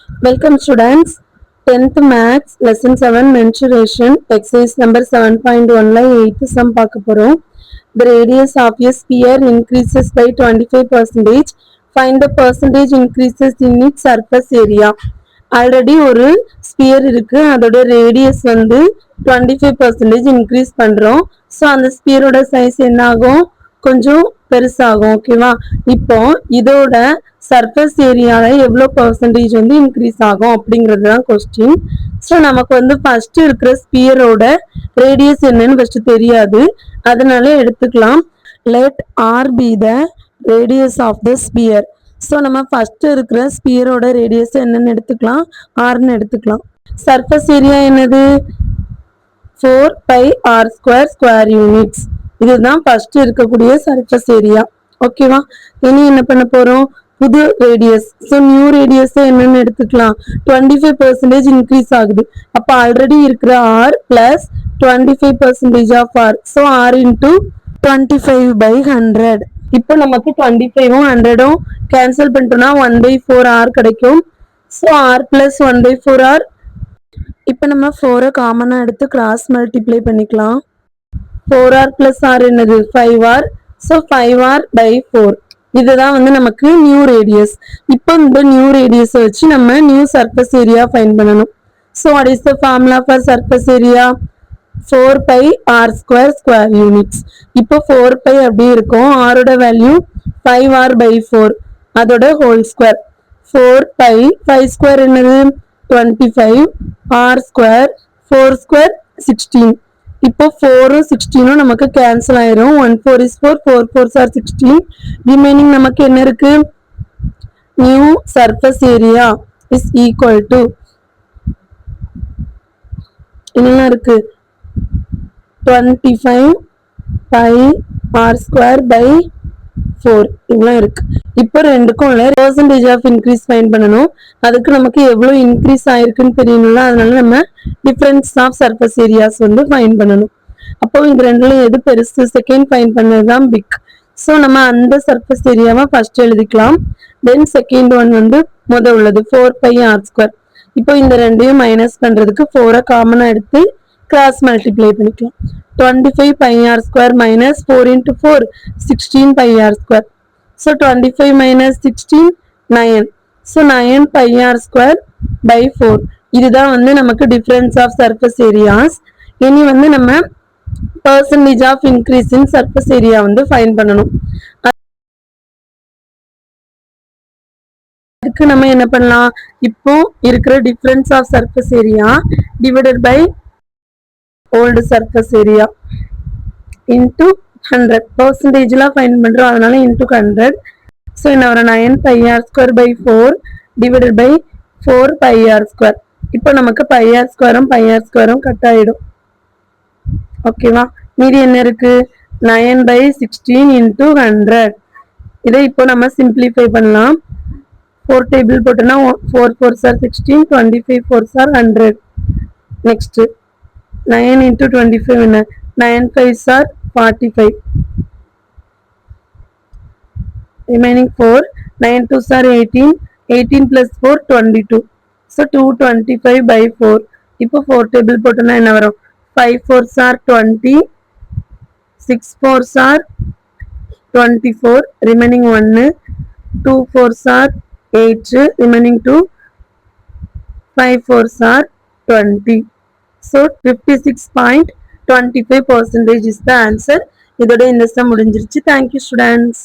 Welcome students. 10th Maths Lesson 7 Mensuration Exercise number 7.1 ல 8th sum பார்க்க போறோம். The radius of a sphere increases by 25%. Find the percentage increases in its surface area. Already ஒரு sphere இருக்கு, அதோட radius வந்து 25% increase பண்றோம். So அந்த ஸ்பியரோட size என்ன ஆகும், கொஞ்சம் பெருசாகும். ஓகேவா? இப்போ இதோட சர்ஃபேஸ் ஏரியால எவ்வளோ பர்சன்டேஜ் வந்து இன்க்ரீஸ் ஆகும் அப்படிங்கிறது தான் கொஸ்டின். ஸோ நமக்கு வந்து ஃபர்ஸ்ட் இருக்கிற ஸ்பியரோட ரேடியஸ் என்னன்னு ஃபர்ஸ்ட் தெரியாது, அதனால எடுத்துக்கலாம். Let R be the radius of the sphere. So நம்ம ஃபர்ஸ்ட் இருக்கிற ஸ்பியரோட ரேடியஸ் என்னன்னு எடுத்துக்கலாம், ஆர்னு எடுத்துக்கலாம். சர்ஃபேஸ் ஏரியா என்னது, 4 pi r square square units. இதுதான் ஃபர்ஸ்ட் இருக்கக்கூடிய சர்ஃபேஸ் ஏரியா. ஓகேவா? இனி என்ன பண்ண போறோம், புது ரேடியஸ். ஸோ நியூ ரேடியஸ் என்னன்னு எடுத்துக்கலாம், 25% இன்க்ரீஸ் ஆகுது. அப்போ ஆல்ரெடி இருக்கிற R plus 25% of R. So R into 25/100. இப்போ நமக்கு 25ம் 100ம் கேன்சல் பண்ணிட்டோம்னா 1/4 ஆர் கிடைக்கும். So R plus 1/4 R. இப்போ நம்ம 4 காமனா எடுத்து கிராஸ் மல்டிப்ளை பண்ணிக்கலாம். 4r plus r என்னது 5r. So 5r/4. இதுதான் வந்து நமக்கு நியூ ரேடியஸ். இப்போ இந்த நியூ ரேடியஸ் வச்சு நம்ம நியூ சர்ஃபேஸ் ஏரியா ஃபைண்ட் பண்ணணும். So what is the formula for surface area, 4 pi r square square units. இப்போ 4 pi அப்படி இருக்கும், ஆரோட வேல்யூ 5r/4, அதோட ஹோல் ஸ்கொயர். 4 pi 5 ஸ்கொயர் என்னது 25, r ஸ்கொயர் 4 ஸ்கொயர் 16. இப்போ 4ம் 16ம் நமக்கு கேன்சல் ஆயிரும். 1 4 is 4, 4 4s are 16. ரிமைனிங் நமக்கு என்ன இருக்கு, new surface area is equal to என்ன இருக்கு, 25 pi r square by 4 இவ்வளோ இருக்கு. இப்போ ரெண்டுக்கும் உள்ள பெர்சன்டேஜ் ஆஃப் இன்க்ரீஸ் ஃபைண்ட் பண்ணணும். அதுக்கு நமக்கு எவ்வளோ இன்க்ரீஸ் ஆயிருக்குன்னு தெரியணும்ல, அதனால நம்ம டிஃபரன்ஸ் ஆஃப் சர்ஃபேஸ் ஏரியாஸ் வந்து ஃபைண்ட் பண்ணணும். அப்போ இந்த ரெண்டுல எது பெருசு, செகண்ட் ஃபைண்ட் பண்ணது தான் பிக். ஸோ நம்ம அந்த சர்ஃபேஸ் ஏரியாவை ஃபர்ஸ்ட் எழுதிக்கலாம். தென் செகண்ட் ஒன் வந்து உள்ளது 4 pi r square. இப்போ இந்த ரெண்டையும் மைனஸ் பண்றதுக்கு 4 காமனா எடுத்து கிராஸ் மல்டிப்ளை பண்ணிக்கலாம். 25 pi r square minus 4 into 4 16 pi r square. So 25 minus 16 9. So 9 pi r square by 4. இதுதான் வந்து நமக்கு டிஃபரன்ஸ் ஆஃப் சர்ஃபேஸ் ஏரியாஸ். இனி வந்து நம்ம percentage of increase in surface area வந்து ஃபைண்ட் பண்ணணும். அதுக்கு நம்ம என்ன பண்ணலாம், இப்போ இருக்கிற difference of surface area divided by old surface area into 100. percentageல ஃபைண்ட் பண்றோம், அதனால into 100. so என்ன வரும், 9 pi r square by 4 divided by 4 pi r square. இப்போ நமக்கு pi r squareம் pi r squareம் கட் ஆயிடும். ஓகேவா? மீதி என்ன இருக்கு, 9/16 into 100. இதை இப்போ நம்ம சிம்பிளிஃபை பண்ணலாம். 4 டேபிள் போட்டோம்னா 4 4s are 16, 25 4s are 100. Next 9 into 25 என்ன, 9 5s are 45. remaining 4, 9 2s are 18, 18 plus 4 22. so 225/4. இப்போ 4 டேபிள் போட்டோம்னா என்ன வரும், 5 4s are 20, 6 4s are 24, remaining 1, 2 4s are 8, remaining 2, 5 4s are 20. So 56.25% is the answer. இதோட இந்த சம் முடிஞ்சிருச்சு. Thank you students.